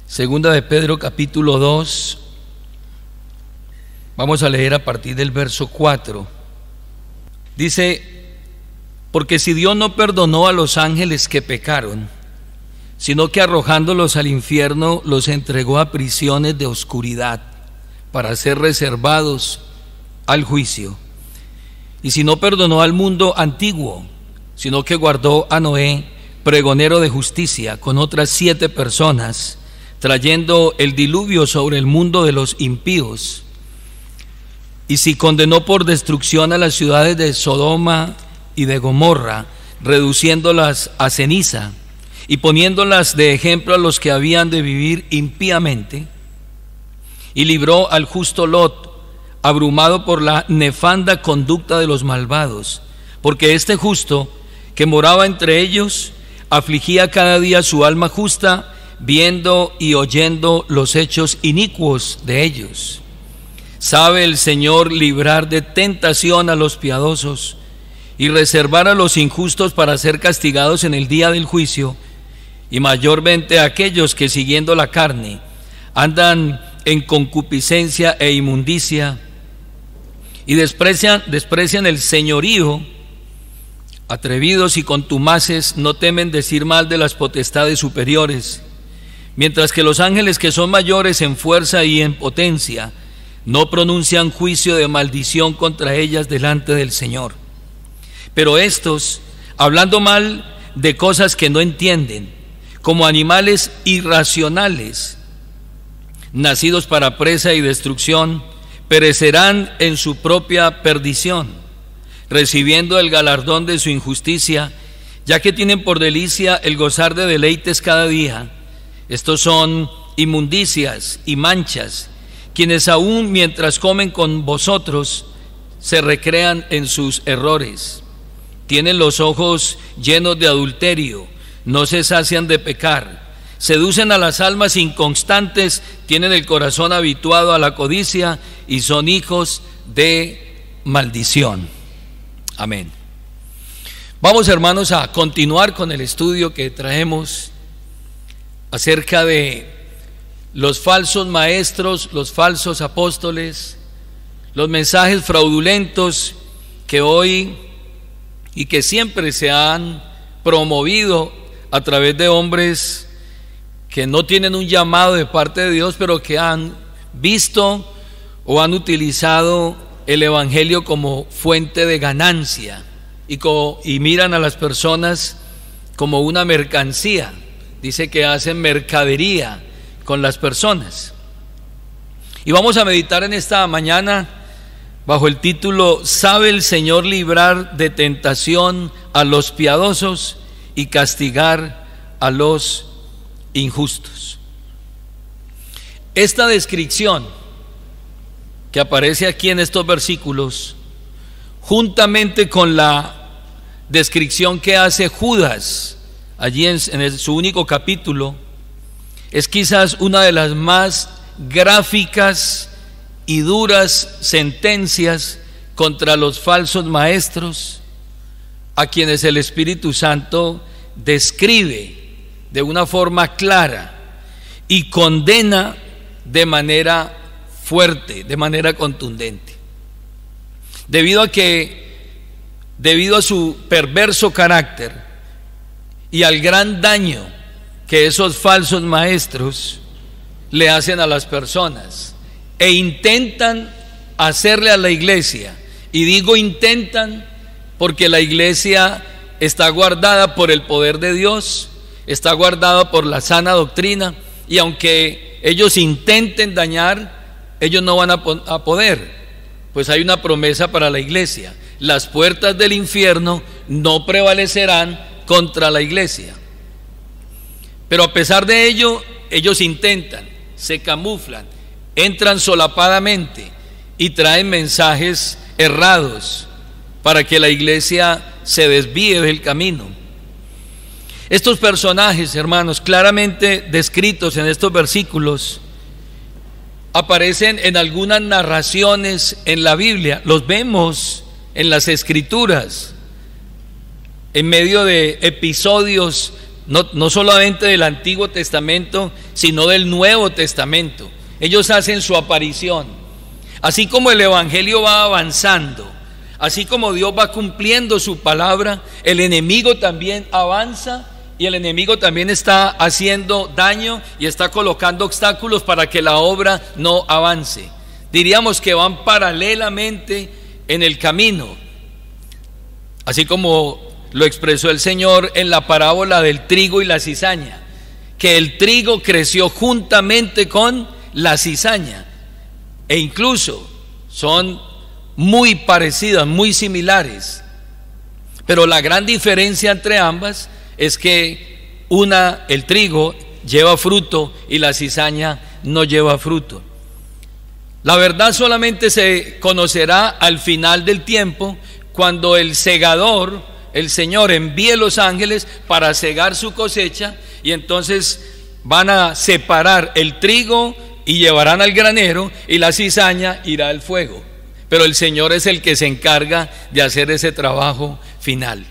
Segunda de Pedro capítulo 2, vamos a leer a partir del verso 4. Dice: porque si Dios no perdonó a los ángeles que pecaron, sino que arrojándolos al infierno los entregó a prisiones de oscuridad para ser reservados al juicio. Y si no perdonó al mundo antiguo, sino que guardó a Noé, pregonero de justicia, con otras 7 personas, trayendo el diluvio sobre el mundo de los impíos. Y si condenó por destrucción a las ciudades de Sodoma y de Gomorra, reduciéndolas a ceniza y poniéndolas de ejemplo a los que habían de vivir impíamente, y libró al justo Lot, abrumado por la nefanda conducta de los malvados, porque este justo que moraba entre ellos afligía cada día su alma justa, viendo y oyendo los hechos inicuos de ellos. Sabe el Señor librar de tentación a los piadosos y reservar a los injustos para ser castigados en el día del juicio, y mayormente a aquellos que siguiendo la carne andan en concupiscencia e inmundicia y desprecian el señorío. Atrevidos y contumaces no temen decir mal de las potestades superiores, mientras que los ángeles que son mayores en fuerza y en potencia no pronuncian juicio de maldición contra ellas delante del Señor. Pero estos, hablando mal de cosas que no entienden, como animales irracionales, nacidos para presa y destrucción, perecerán en su propia perdición, recibiendo el galardón de su injusticia, ya que tienen por delicia el gozar de deleites cada día. Estos son inmundicias y manchas, quienes aún mientras comen con vosotros se recrean en sus errores. Tienen los ojos llenos de adulterio, no se sacian de pecar, seducen a las almas inconstantes, tienen el corazón habituado a la codicia y son hijos de maldición. Amén. Vamos, hermanos, a continuar con el estudio que traemos acerca de los falsos maestros, los falsos apóstoles, los mensajes fraudulentos que hoy y que siempre se han promovido a través de hombres que no tienen un llamado de parte de Dios, pero que han visto o han utilizado el evangelio como fuente de ganancia y miran a las personas como una mercancía. Dice que hacen mercadería con las personas. Y vamos a meditar en esta mañana bajo el título: ¿sabe el Señor librar de tentación a los piadosos y castigar a los injustos? Esta descripción que aparece aquí en estos versículos, juntamente con la descripción que hace Judas allí en su único capítulo, es quizás una de las más gráficas y duras sentencias contra los falsos maestros, a quienes el Espíritu Santo describe de una forma clara y condena de manera fuerte, de manera contundente, debido a su perverso carácter y al gran daño que esos falsos maestros le hacen a las personas e intentan hacerle a la iglesia. Y digo intentan porque la iglesia está guardada por el poder de Dios, está guardada por la sana doctrina, y aunque ellos intenten dañar, ellos no van a poder, pues hay una promesa para la iglesia: las puertas del infierno no prevalecerán contra la iglesia. Pero a pesar de ello, ellos intentan, se camuflan, entran solapadamente y traen mensajes errados para que la iglesia se desvíe del camino. Estos personajes, hermanos, claramente descritos en estos versículos, aparecen en algunas narraciones en la Biblia, los vemos en las Escrituras, en medio de episodios no solamente del Antiguo Testamento, sino del Nuevo Testamento. Ellos hacen su aparición. Así como el Evangelio va avanzando, así como Dios va cumpliendo su palabra, el enemigo también avanza y el enemigo también está haciendo daño y está colocando obstáculos para que la obra no avance. Diríamos que van paralelamente en el camino, así como lo expresó el Señor en la parábola del trigo y la cizaña, que el trigo creció juntamente con la cizaña, e incluso son muy parecidas, muy similares, pero la gran diferencia entre ambas es que el trigo lleva fruto y la cizaña no lleva fruto. La verdad solamente se conocerá al final del tiempo, cuando el segador, el Señor, envíe los ángeles para segar su cosecha, y entonces van a separar el trigo y llevarán al granero, y la cizaña irá al fuego. Pero el Señor es el que se encarga de hacer ese trabajo final.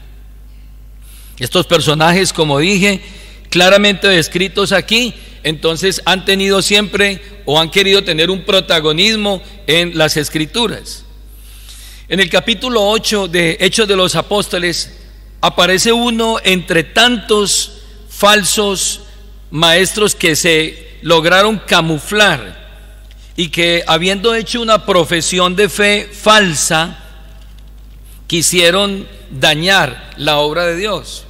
Estos personajes, como dije, claramente descritos aquí, entonces han tenido siempre o han querido tener un protagonismo en las Escrituras. En el capítulo 8 de Hechos de los Apóstoles aparece uno entre tantos falsos maestros que se lograron camuflar y que, habiendo hecho una profesión de fe falsa, quisieron dañar la obra de Dios.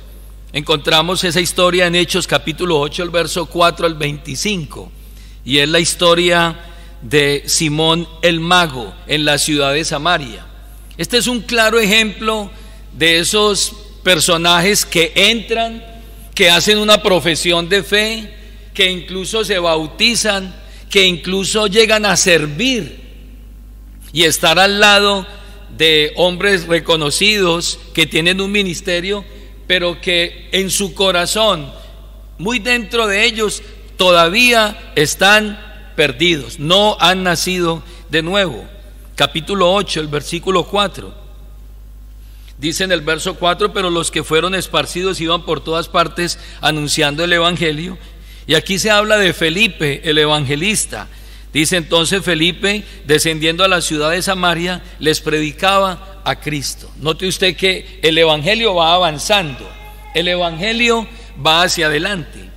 Encontramos esa historia en Hechos capítulo 8, el verso 4 al 25, y es la historia de Simón el mago en la ciudad de Samaria. Este es un claro ejemplo de esos personajes que entran, que hacen una profesión de fe, que incluso se bautizan, que incluso llegan a servir y estar al lado de hombres reconocidos que tienen un ministerio, pero que en su corazón, muy dentro de ellos, todavía están perdidos, no han nacido de nuevo. Capítulo 8, el versículo 4, dice en el verso 4: pero los que fueron esparcidos iban por todas partes anunciando el evangelio. Y aquí se habla de Felipe, el evangelista. Dice: entonces Felipe, descendiendo a la ciudad de Samaria, les predicaba a Cristo. Note usted que el evangelio va avanzando, el evangelio va hacia adelante.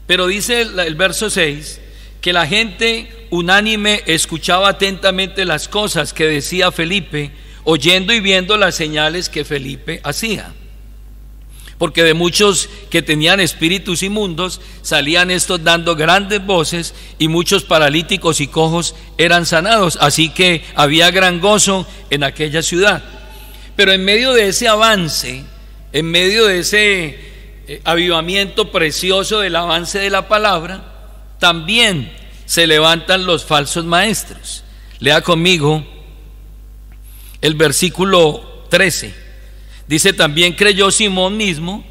Pero dice el verso 6 que la gente unánime escuchaba atentamente las cosas que decía Felipe, oyendo y viendo las señales que Felipe hacía. Porque de muchos que tenían espíritus inmundos salían estos dando grandes voces, y muchos paralíticos y cojos eran sanados. Así que había gran gozo en aquella ciudad. Pero en medio de ese avance, en medio de ese avivamiento precioso del avance de la palabra, también se levantan los falsos maestros. Lea conmigo el versículo 13. Dice: también creyó Simón mismo,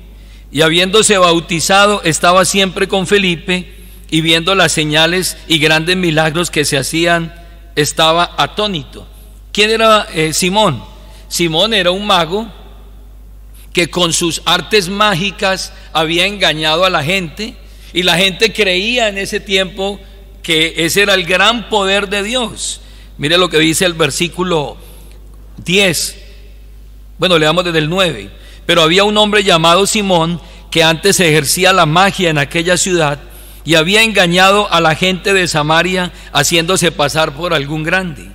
y habiéndose bautizado estaba siempre con Felipe, y viendo las señales y grandes milagros que se hacían, estaba atónito. ¿Quién era Simón? Simón era un mago que con sus artes mágicas había engañado a la gente, y la gente creía en ese tiempo que ese era el gran poder de Dios. Mire lo que dice el versículo 10. Bueno, leamos desde el 9. Pero había un hombre llamado Simón, que antes ejercía la magia en aquella ciudad, y había engañado a la gente de Samaria, haciéndose pasar por algún grande.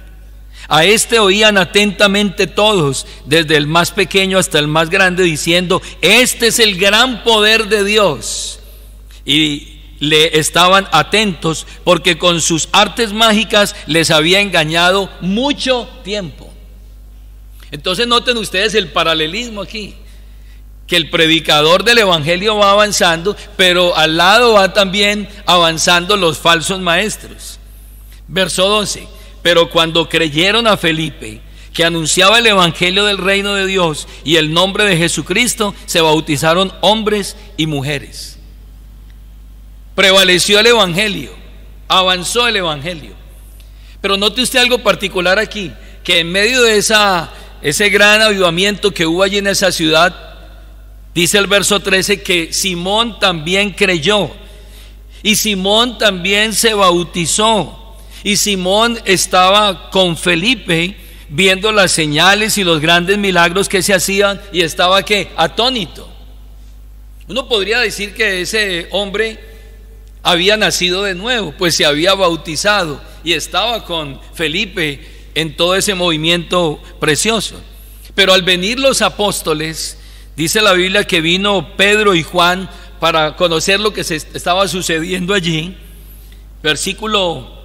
A este oían atentamente todos, desde el más pequeño hasta el más grande, diciendo: este es el gran poder de Dios. Y le estaban atentos, porque con sus artes mágicas les había engañado mucho tiempo. Entonces noten ustedes el paralelismo aquí, que el predicador del evangelio va avanzando, pero al lado va también avanzando los falsos maestros. Verso 12: pero cuando creyeron a Felipe, que anunciaba el evangelio del reino de Dios y el nombre de Jesucristo, se bautizaron hombres y mujeres. Prevaleció el evangelio, avanzó el evangelio. Pero note usted algo particular aquí, que en medio de ese gran avivamiento que hubo allí en esa ciudad, Dice el verso 13 que Simón también creyó, y Simón también se bautizó, y Simón estaba con Felipe viendo las señales y los grandes milagros que se hacían, y estaba ¿qué? Atónito. Uno podría decir que ese hombre había nacido de nuevo, pues se había bautizado y estaba con Felipe en todo ese movimiento precioso. Pero al venir los apóstoles, dice la Biblia que vino Pedro y Juan para conocer lo que se estaba sucediendo allí. Versículo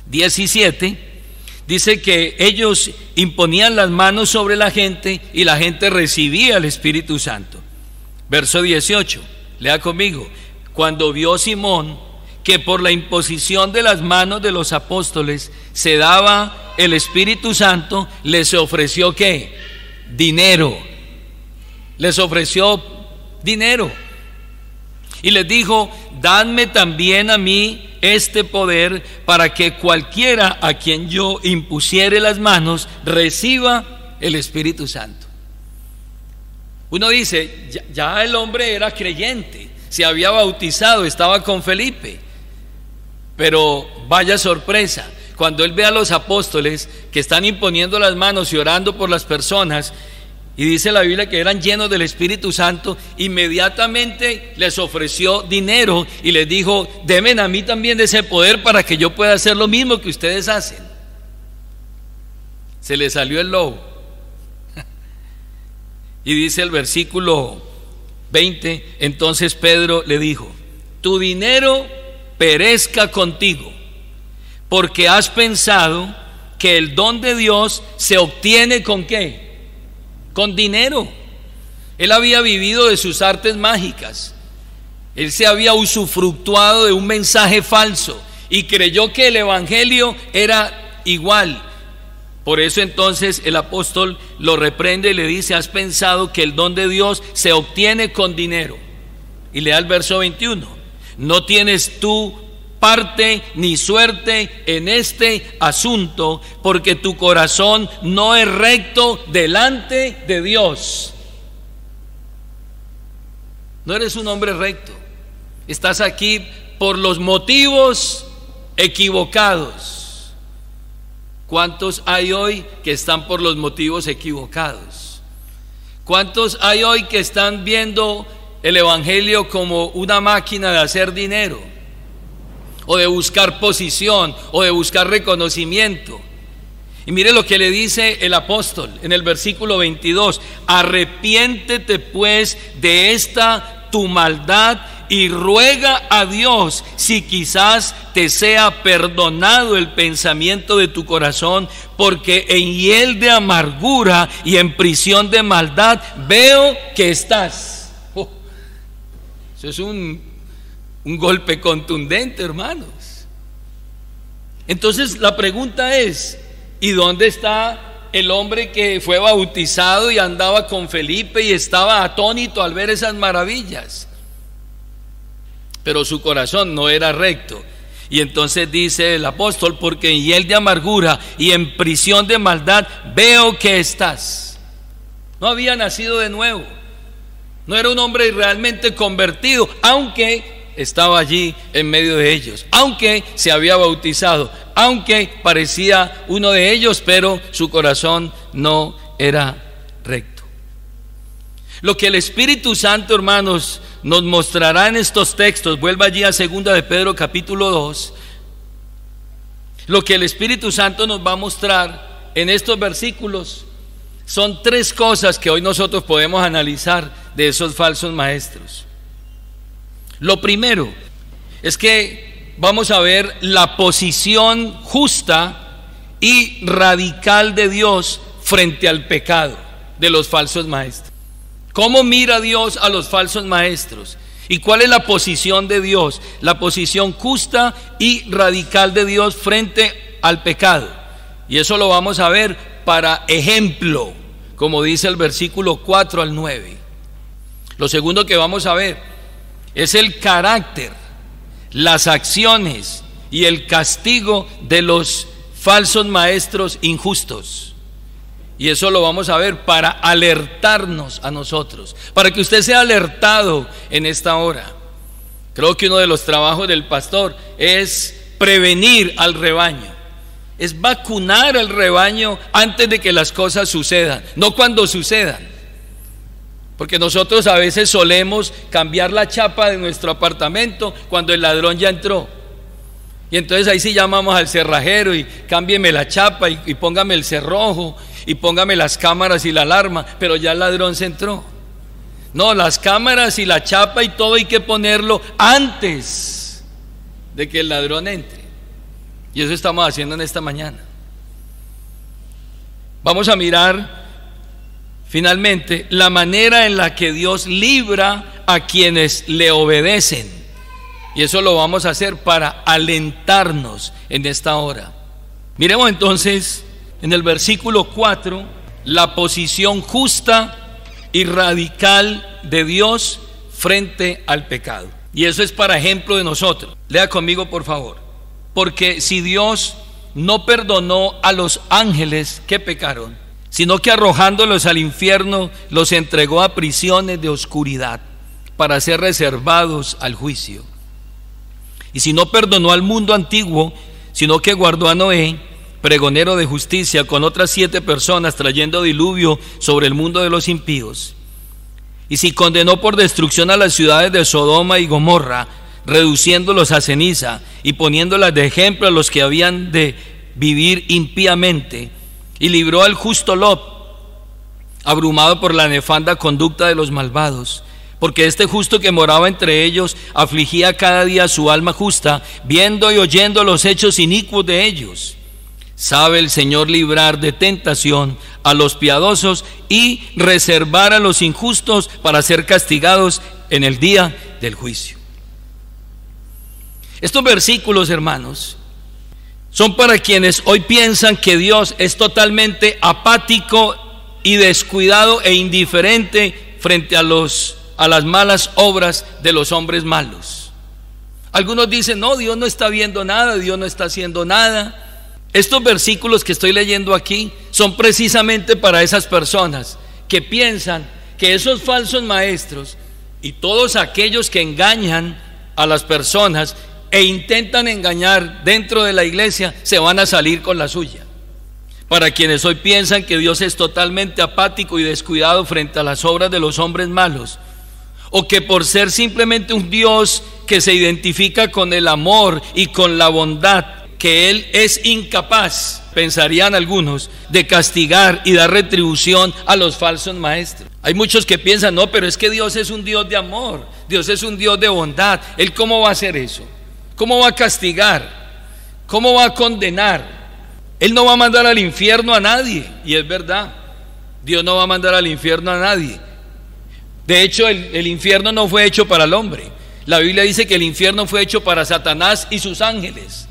17 dice que ellos imponían las manos sobre la gente y la gente recibía el Espíritu Santo. Verso 18, lea conmigo. Cuando vio Simón que por la imposición de las manos de los apóstoles se daba el Espíritu Santo, les ofreció ¿qué? Dinero. Les ofreció dinero y les dijo: dadme también a mí este poder, para que cualquiera a quien yo impusiere las manos reciba el Espíritu Santo. Uno dice, ya el hombre era creyente, se había bautizado, estaba con Felipe, pero vaya sorpresa, cuando él ve a los apóstoles que están imponiendo las manos y orando por las personas, y dice la Biblia que eran llenos del Espíritu Santo, inmediatamente les ofreció dinero y les dijo: denme a mí también de ese poder para que yo pueda hacer lo mismo que ustedes hacen. Se le salió el lobo. Y dice el versículo 20, entonces Pedro le dijo: tu dinero perezca contigo, porque has pensado que el don de Dios se obtiene ¿con qué? Con dinero. Él había vivido de sus artes mágicas, él se había usufructuado de un mensaje falso y creyó que el evangelio era igual. Por eso entonces el apóstol lo reprende y le dice: has pensado que el don de Dios se obtiene con dinero. Y lea el verso 21: no tienes tú parte ni suerte en este asunto, porque tu corazón no es recto delante de Dios. No eres un hombre recto, estás aquí por los motivos equivocados. ¿Cuántos hay hoy que están por los motivos equivocados? ¿Cuántos hay hoy que están viendo el evangelio como una máquina de hacer dinero, o de buscar posición, o de buscar reconocimiento? Y mire lo que le dice el apóstol en el versículo 22: arrepiéntete pues de esta tu maldad y ruega a Dios si quizás te sea perdonado el pensamiento de tu corazón, porque en hiel de amargura y en prisión de maldad veo que estás. Eso es un golpe contundente, hermanos. Entonces la pregunta es: ¿y dónde está el hombre que fue bautizado y andaba con Felipe y estaba atónito al ver esas maravillas? Pero su corazón no era recto. Y entonces dice el apóstol: porque en hiel de amargura y en prisión de maldad veo que estás. No había nacido de nuevo, no era un hombre realmente convertido, aunque estaba allí en medio de ellos, aunque se había bautizado, aunque parecía uno de ellos, pero su corazón no era recto. Lo que el Espíritu Santo, hermanos, nos mostrará en estos textos, vuelva allí a 2 de Pedro capítulo 2, lo que el Espíritu Santo nos va a mostrar en estos versículos son tres cosas que hoy nosotros podemos analizar de esos falsos maestros. Lo primero es que vamos a ver la posición justa y radical de Dios frente al pecado de los falsos maestros. ¿Cómo mira Dios a los falsos maestros? ¿Y cuál es la posición de Dios? La posición justa y radical de Dios frente al pecado. Y eso lo vamos a ver para ejemplo, como dice el versículo 4 al 9. Lo segundo que vamos a ver es el carácter, las acciones y el castigo de los falsos maestros injustos. Y eso lo vamos a ver para alertarnos a nosotros, para que usted sea alertado en esta hora. Creo que uno de los trabajos del pastor es prevenir al rebaño, es vacunar al rebaño antes de que las cosas sucedan, no cuando sucedan. Porque nosotros a veces solemos cambiar la chapa de nuestro apartamento cuando el ladrón ya entró. Y entonces ahí sí llamamos al cerrajero y cámbieme la chapa y póngame el cerrojo y póngame las cámaras y la alarma, pero ya el ladrón se entró. No, las cámaras y la chapa y todo hay que ponerlo antes de que el ladrón entre. Y eso estamos haciendo en esta mañana. Vamos a mirar finalmente la manera en la que Dios libra a quienes le obedecen. Y eso lo vamos a hacer para alentarnos en esta hora. Miremos entonces en el versículo 4 la posición justa y radical de Dios frente al pecado. Y eso es para ejemplo de nosotros. Lea conmigo, por favor. Porque si Dios no perdonó a los ángeles que pecaron, sino que arrojándolos al infierno los entregó a prisiones de oscuridad para ser reservados al juicio. Y si no perdonó al mundo antiguo, sino que guardó a Noé, pregonero de justicia, con otras 7 personas, trayendo diluvio sobre el mundo de los impíos. Y si condenó por destrucción a las ciudades de Sodoma y Gomorra, reduciéndolos a ceniza y poniéndolas de ejemplo a los que habían de vivir impíamente, y libró al justo Lot, abrumado por la nefanda conducta de los malvados, porque este justo que moraba entre ellos afligía cada día su alma justa, viendo y oyendo los hechos inicuos de ellos. Sabe el Señor librar de tentación a los piadosos y reservar a los injustos para ser castigados en el día del juicio. Estos versículos, hermanos, son para quienes hoy piensan que Dios es totalmente apático y descuidado e indiferente frente a las malas obras de los hombres malos. Algunos dicen, no, Dios no está viendo nada, Dios no está haciendo nada. Estos versículos que estoy leyendo aquí son precisamente para esas personas que piensan que esos falsos maestros y todos aquellos que engañan a las personas e intentan engañar dentro de la iglesia se van a salir con la suya. Para quienes hoy piensan que Dios es totalmente apático y descuidado frente a las obras de los hombres malos, o que por ser simplemente un Dios que se identifica con el amor y con la bondad, que Él es incapaz, pensarían algunos, de castigar y dar retribución a los falsos maestros. Hay muchos que piensan, no, pero es que Dios es un Dios de amor, Dios es un Dios de bondad. ¿Él cómo va a hacer eso? ¿Cómo va a castigar? ¿Cómo va a condenar? Él no va a mandar al infierno a nadie. Y es verdad, Dios no va a mandar al infierno a nadie. De hecho, el infierno no fue hecho para el hombre. La Biblia dice que el infierno fue hecho para Satanás y sus ángeles.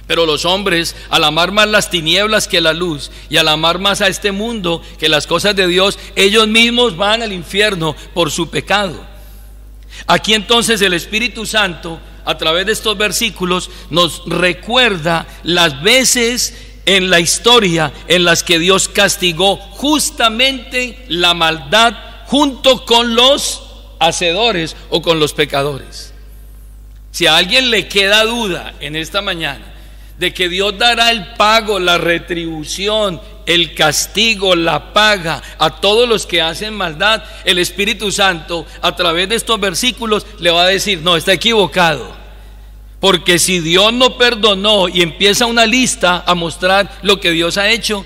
Pero los hombres, al amar más las tinieblas que la luz, y al amar más a este mundo que las cosas de Dios, ellos mismos van al infierno por su pecado. Aquí entonces el Espíritu Santo, a través de estos versículos, nos recuerda las veces en la historia en las que Dios castigó justamente la maldad junto con los hacedores o con los pecadores. Si a alguien le queda duda en esta mañana de que Dios dará el pago, la retribución, el castigo, la paga a todos los que hacen maldad, el Espíritu Santo a través de estos versículos le va a decir, no, está equivocado. Porque si Dios no perdonó y empieza una lista a mostrar lo que Dios ha hecho,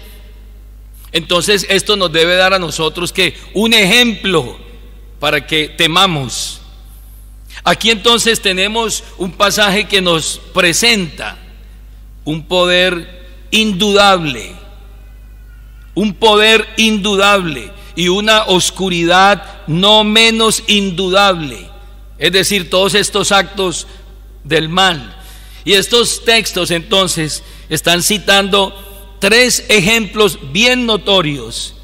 entonces esto nos debe dar a nosotros que un ejemplo para que temamos. Aquí entonces tenemos un pasaje que nos presenta un poder indudable y una oscuridad no menos indudable, es decir, todos estos actos del mal. Y estos textos entonces están citando 3 ejemplos bien notorios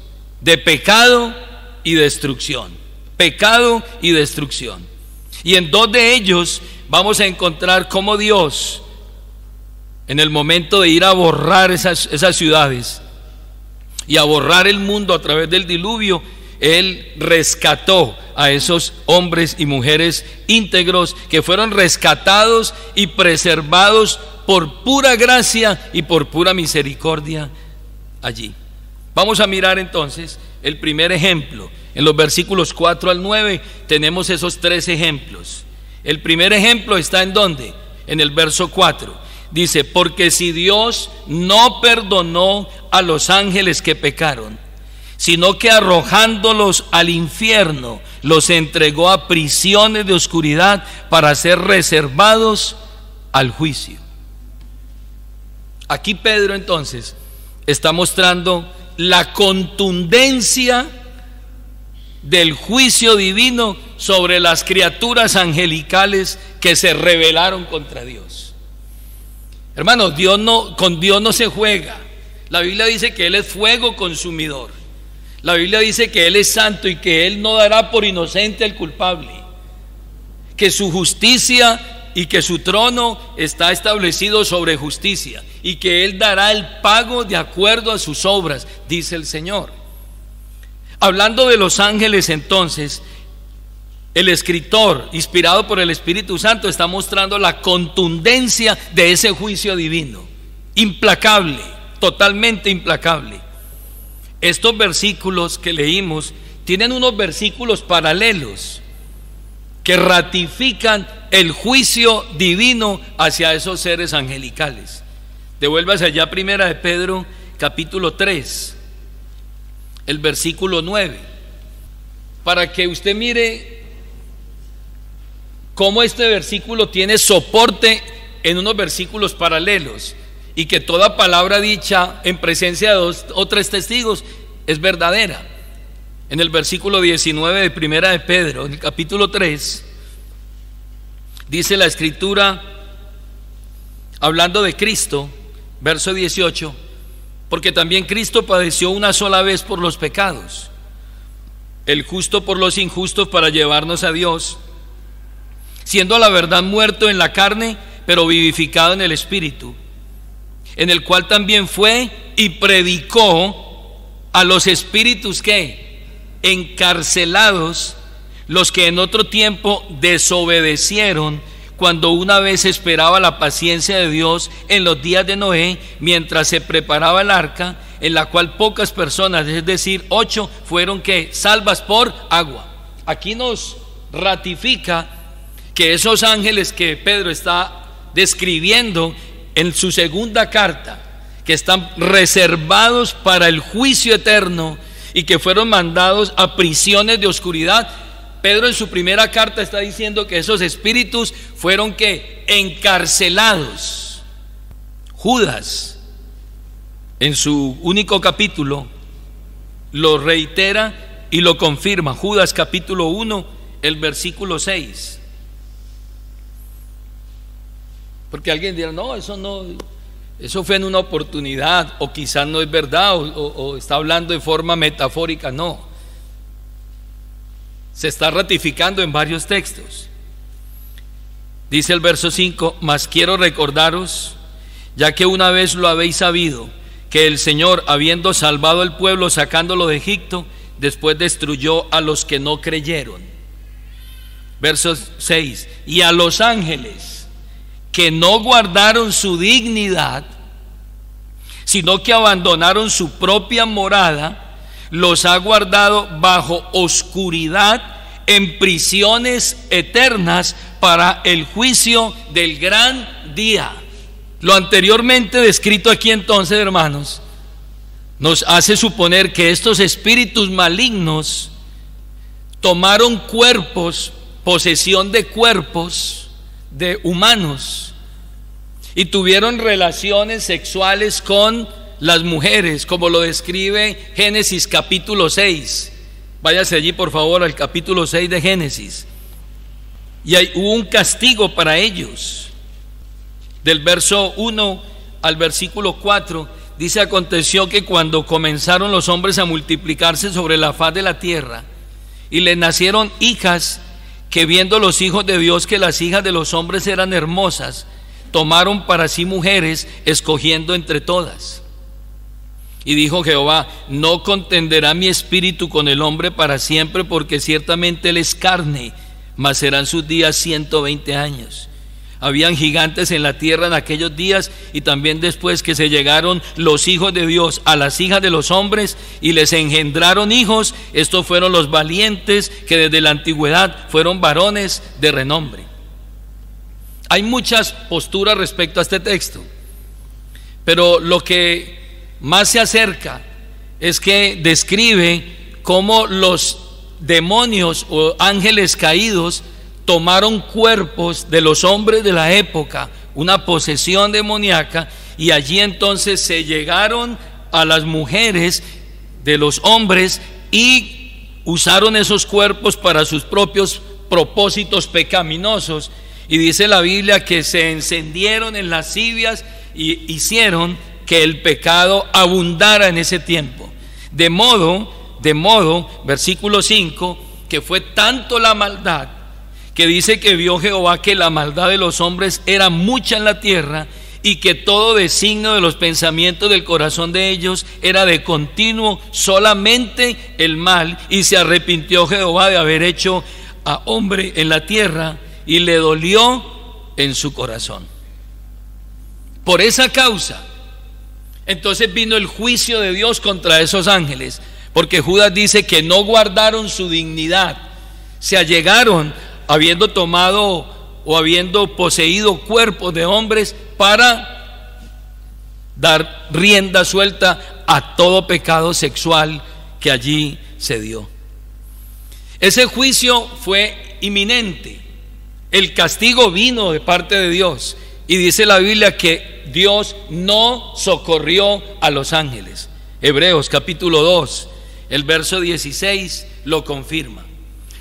de pecado y destrucción. Pecado y destrucción. Y en 2 de ellos vamos a encontrar cómo Dios, en el momento de ir a borrar esas ciudades y a borrar el mundo a través del diluvio, Él rescató a esos hombres y mujeres íntegros que fueron rescatados y preservados por pura gracia y por pura misericordia allí. Vamos a mirar entonces el primer ejemplo. En los versículos 4 al 9 tenemos esos tres ejemplos. El primer ejemplo está ¿en dónde? En el verso 4. Dice: porque si Dios no perdonó a los ángeles que pecaron, sino que arrojándolos al infierno, los entregó a prisiones de oscuridad para ser reservados al juicio. Aquí Pedro entonces está mostrando la contundencia del juicio divino sobre las criaturas angelicales que se rebelaron contra Dios. Hermanos, con Dios no se juega. La Biblia dice que Él es fuego consumidor. La Biblia dice que Él es santo y que Él no dará por inocente al culpable, que su justicia y que su trono está establecido sobre justicia y que Él dará el pago de acuerdo a sus obras, dice el Señor. Hablando de los ángeles entonces, el escritor, inspirado por el Espíritu Santo, está mostrando la contundencia de ese juicio divino, implacable, totalmente implacable. Estos versículos que leímos tienen unos versículos paralelos que ratifican el juicio divino hacia esos seres angelicales. Devuélvase allá, primera de Pedro, capítulo 3, el versículo 9, para que usted mire cómo este versículo tiene soporte en unos versículos paralelos, y que toda palabra dicha en presencia de 2 o 3 testigos es verdadera. En el versículo 19 de primera de Pedro, en el capítulo 3, dice la escritura, hablando de Cristo, verso 18: porque también Cristo padeció una sola vez por los pecados, el justo por los injustos, para llevarnos a Dios, siendo a la verdad muerto en la carne, pero vivificado en el Espíritu, en el cual también fue y predicó a los espíritus que encarcelados, los que en otro tiempo desobedecieron, cuando una vez esperaba la paciencia de Dios en los días de Noé, mientras se preparaba el arca, en la cual pocas personas, es decir, 8, fueron que salvas por agua. Aquí nos ratifica que esos ángeles que Pedro está describiendo en su segunda carta, que están reservados para el juicio eterno y que fueron mandados a prisiones de oscuridad, Pedro en su primera carta está diciendo que esos espíritus fueron que encarcelados. Judas, en su único capítulo, lo reitera y lo confirma. Judas capítulo 1, el versículo 6. Porque alguien dirá: no, eso fue en una oportunidad, o quizás no es verdad, o está hablando de forma metafórica. No, se está ratificando en varios textos. Dice el verso 5: mas quiero recordaros, ya que una vez lo habéis sabido, que el Señor, habiendo salvado al pueblo sacándolo de Egipto, después destruyó a los que no creyeron. Verso 6: y a los ángeles que no guardaron su dignidad, sino que abandonaron su propia morada, los ha guardado bajo oscuridad en prisiones eternas para el juicio del gran día. Lo anteriormente descrito aquí entonces, hermanos, nos hace suponer que estos espíritus malignos tomaron cuerpos, posesión de cuerpos de humanos, y tuvieron relaciones sexuales con las mujeres, como lo describe Génesis capítulo 6. Váyase allí por favor al capítulo 6 de Génesis. Y hubo un castigo para ellos. Del verso 1 al versículo 4 dice: aconteció que cuando comenzaron los hombres a multiplicarse sobre la faz de la tierra, y les nacieron hijas, que viendo los hijos de Dios que las hijas de los hombres eran hermosas, tomaron para sí mujeres, escogiendo entre todas. Y dijo Jehová: no contenderá mi espíritu con el hombre para siempre, porque ciertamente él es carne, mas serán sus días 120 años. Habían gigantes en la tierra en aquellos días, y también después que se llegaron los hijos de Dios a las hijas de los hombres y les engendraron hijos. Estos fueron los valientes que desde la antigüedad fueron varones de renombre. Hay muchas posturas respecto a este texto, pero lo que más se acerca es que describe cómo los demonios o ángeles caídos tomaron cuerpos de los hombres de la época, una posesión demoníaca, y allí entonces se llegaron a las mujeres de los hombres y usaron esos cuerpos para sus propios propósitos pecaminosos. Y dice la Biblia que se encendieron en lascivias y hicieron que el pecado abundara en ese tiempo. De modo, versículo 5, que fue tanto la maldad, que dice que vio Jehová que la maldad de los hombres era mucha en la tierra, y que todo designio de los pensamientos del corazón de ellos era de continuo solamente el mal. Y se arrepintió Jehová de haber hecho a hombre en la tierra, y le dolió en su corazón. Por esa causa entonces vino el juicio de Dios contra esos ángeles, porque Judas dice que no guardaron su dignidad, se allegaron habiendo tomado o habiendo poseído cuerpos de hombres para dar rienda suelta a todo pecado sexual que allí se dio. Ese juicio fue inminente, el castigo vino de parte de Dios, y dice la Biblia que Dios no socorrió a los ángeles. Hebreos capítulo 2, el verso 16 lo confirma.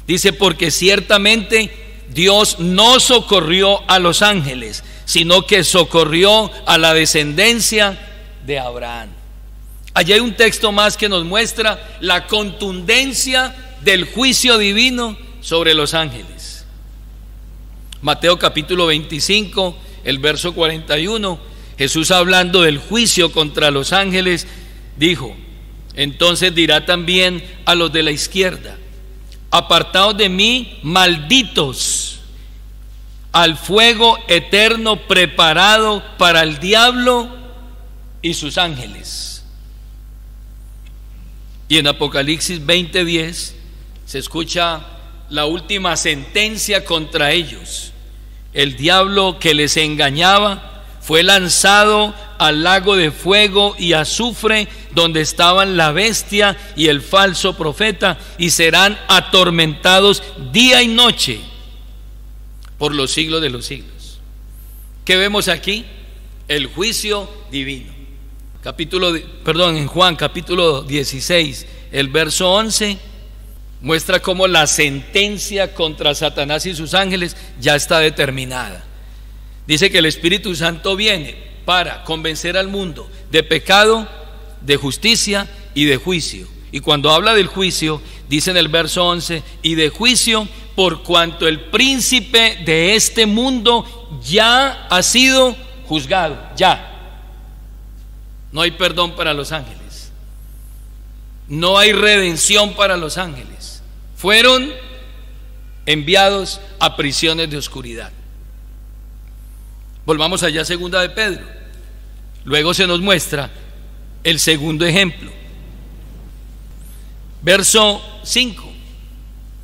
Dice: porque ciertamente Dios no socorrió a los ángeles, sino que socorrió a la descendencia de Abraham. Allí hay un texto más que nos muestra la contundencia del juicio divino sobre los ángeles. Mateo capítulo 25, el verso 41, Jesús, hablando del juicio contra los ángeles, dijo: entonces dirá también a los de la izquierda: apartaos de mí, malditos, al fuego eterno preparado para el diablo y sus ángeles. Y en Apocalipsis 20:10 se escucha la última sentencia contra ellos. El diablo que les engañaba fue lanzado al lago de fuego y azufre, donde estaban la bestia y el falso profeta, y serán atormentados día y noche por los siglos de los siglos. ¿Qué vemos aquí? El juicio divino. En Juan capítulo 16, el verso 11 muestra cómo la sentencia contra Satanás y sus ángeles ya está determinada. Dice que el Espíritu Santo viene para convencer al mundo de pecado, de justicia y de juicio. Y cuando habla del juicio, dice en el verso 11: y de juicio, por cuanto el príncipe de este mundo ya ha sido juzgado. Ya no hay perdón para los ángeles, no hay redención para los ángeles. Fueron enviados a prisiones de oscuridad. Volvamos allá a segunda de Pedro. Luego se nos muestra el segundo ejemplo. Verso 5: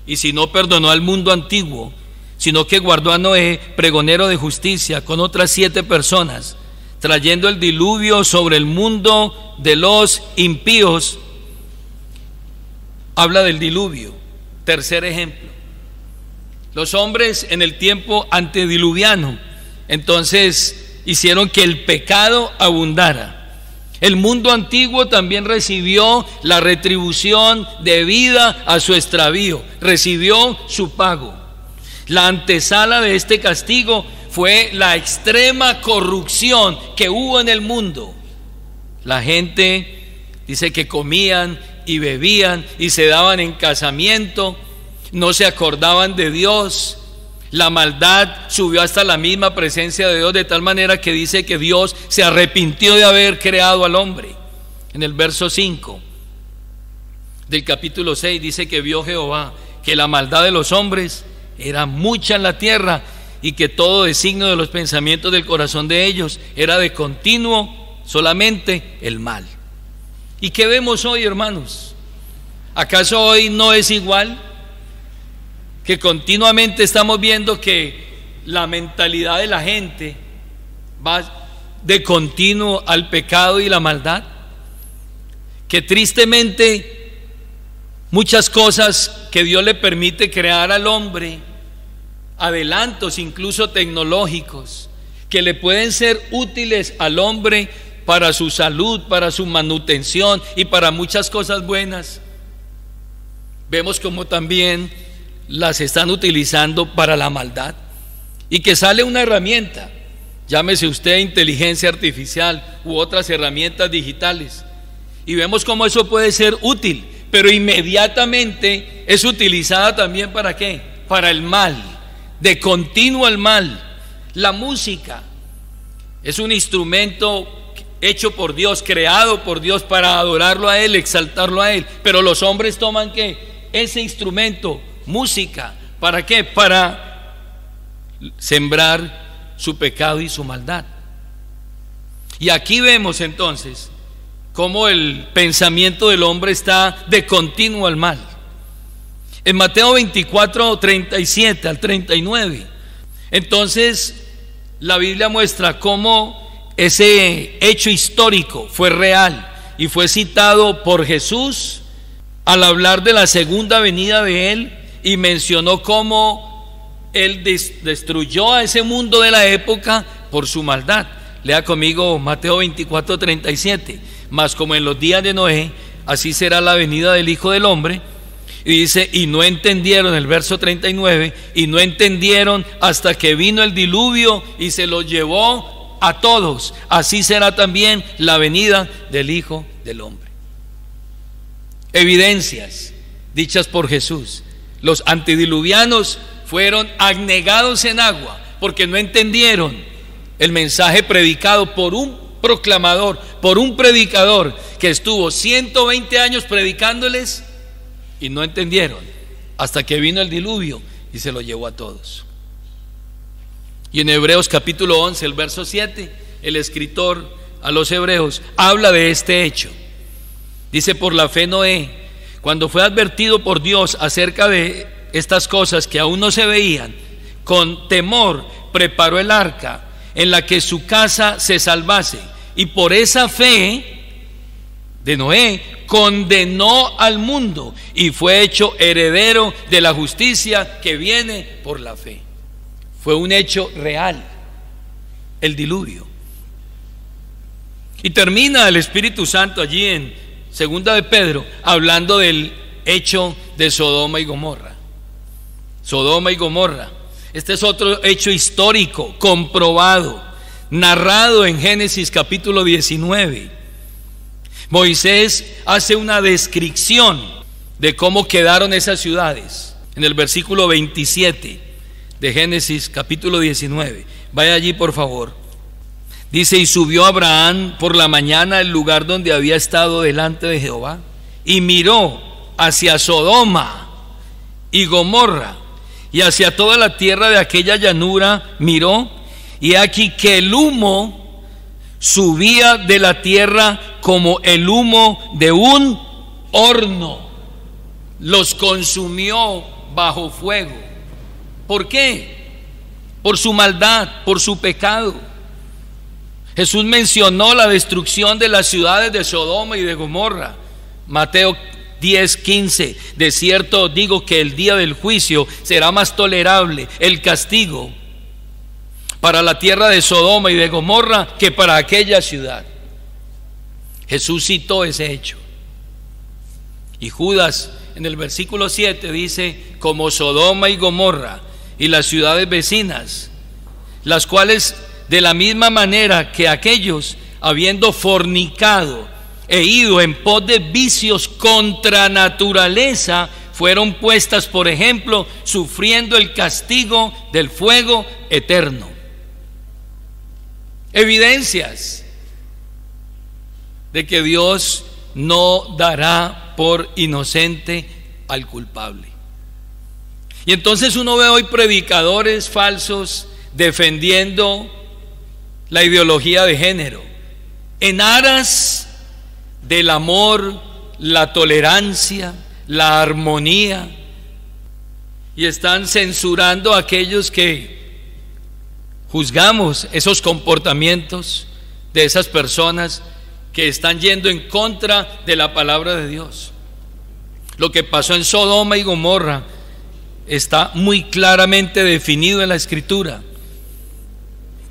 y si no perdonó al mundo antiguo, sino que guardó a Noé, pregonero de justicia, con otras 7 personas, trayendo el diluvio sobre el mundo de los impíos. Habla del diluvio. Tercer ejemplo: los hombres en el tiempo antediluviano entonces hicieron que el pecado abundara. El mundo antiguo también recibió la retribución debida a su extravío, recibió su pago. La antesala de este castigo fue la extrema corrupción que hubo en el mundo. La gente dice que comían y bebían y se daban en casamiento, no se acordaban de Dios. La maldad subió hasta la misma presencia de Dios, de tal manera que dice que Dios se arrepintió de haber creado al hombre. En el verso 5 del capítulo 6 dice que vio Jehová que la maldad de los hombres era mucha en la tierra, y que todo designio de los pensamientos del corazón de ellos era de continuo solamente el mal. ¿Y qué vemos hoy, hermanos? ¿Acaso hoy no es igual? Que continuamente estamos viendo que la mentalidad de la gente va de continuo al pecado y la maldad, que tristemente muchas cosas que Dios le permite crear al hombre, adelantos incluso tecnológicos, que le pueden ser útiles al hombre para su salud, para su manutención y para muchas cosas buenas, vemos como también las están utilizando para la maldad, y que sale una herramienta, llámese usted inteligencia artificial u otras herramientas digitales, y vemos cómo eso puede ser útil, pero inmediatamente es utilizada también ¿para qué? Para el mal, de continuo al mal. La música es un instrumento hecho por Dios, creado por Dios para adorarlo a Él, exaltarlo a Él, pero los hombres toman ¿qué? Ese instrumento, música, ¿para qué? Para sembrar su pecado y su maldad. Y aquí vemos entonces cómo el pensamiento del hombre está de continuo al mal. En Mateo 24, 37 al 39, entonces la Biblia muestra cómo ese hecho histórico fue real y fue citado por Jesús al hablar de la segunda venida de Él, y mencionó cómo Él destruyó a ese mundo de la época por su maldad. Lea conmigo Mateo 24, 37. Mas como en los días de Noé, así será la venida del Hijo del Hombre. Y dice, y no entendieron, el verso 39, y no entendieron hasta que vino el diluvio y se los llevó a todos. Así será también la venida del Hijo del Hombre. Evidencias dichas por Jesús. Los antediluvianos fueron anegados en agua porque no entendieron el mensaje predicado por un proclamador, por un predicador que estuvo 120 años predicándoles, y no entendieron hasta que vino el diluvio y se lo llevó a todos. Y en Hebreos capítulo 11, el verso 7, el escritor a los hebreos habla de este hecho. Dice, por la fe Noé, cuando fue advertido por Dios acerca de estas cosas que aún no se veían, con temor preparó el arca en la que su casa se salvase, y por esa fe de Noé condenó al mundo y fue hecho heredero de la justicia que viene por la fe. Fue un hecho real, el diluvio. Y termina el Espíritu Santo allí en Segunda de Pedro hablando del hecho de Sodoma y Gomorra. Sodoma y Gomorra. Este es otro hecho histórico, comprobado, narrado en Génesis capítulo 19. Moisés hace una descripción de cómo quedaron esas ciudades en el versículo 27 de Génesis capítulo 19. Vaya allí por favor. Dice, y subió Abraham por la mañana al lugar donde había estado delante de Jehová, y miró hacia Sodoma y Gomorra, y hacia toda la tierra de aquella llanura miró, y aquí que el humo subía de la tierra como el humo de un horno. Los consumió bajo fuego. ¿Por qué? Por su maldad, por su pecado. Jesús mencionó la destrucción de las ciudades de Sodoma y de Gomorra. Mateo 10:15, de cierto digo que el día del juicio será más tolerable el castigo para la tierra de Sodoma y de Gomorra que para aquella ciudad. Jesús citó ese hecho. Y Judas en el versículo 7 dice, como Sodoma y Gomorra y las ciudades vecinas, las cuales de la misma manera que aquellos, habiendo fornicado e ido en pos de vicios contra naturaleza, fueron puestas por ejemplo, sufriendo el castigo del fuego eterno. Evidencias de que Dios no dará por inocente al culpable. Y entonces uno ve hoy predicadores falsos defendiendo la ideología de género en aras del amor, la tolerancia, la armonía, y están censurando a aquellos que juzgamos esos comportamientos de esas personas que están yendo en contra de la palabra de Dios. Lo que pasó en Sodoma y Gomorra está muy claramente definido en la Escritura,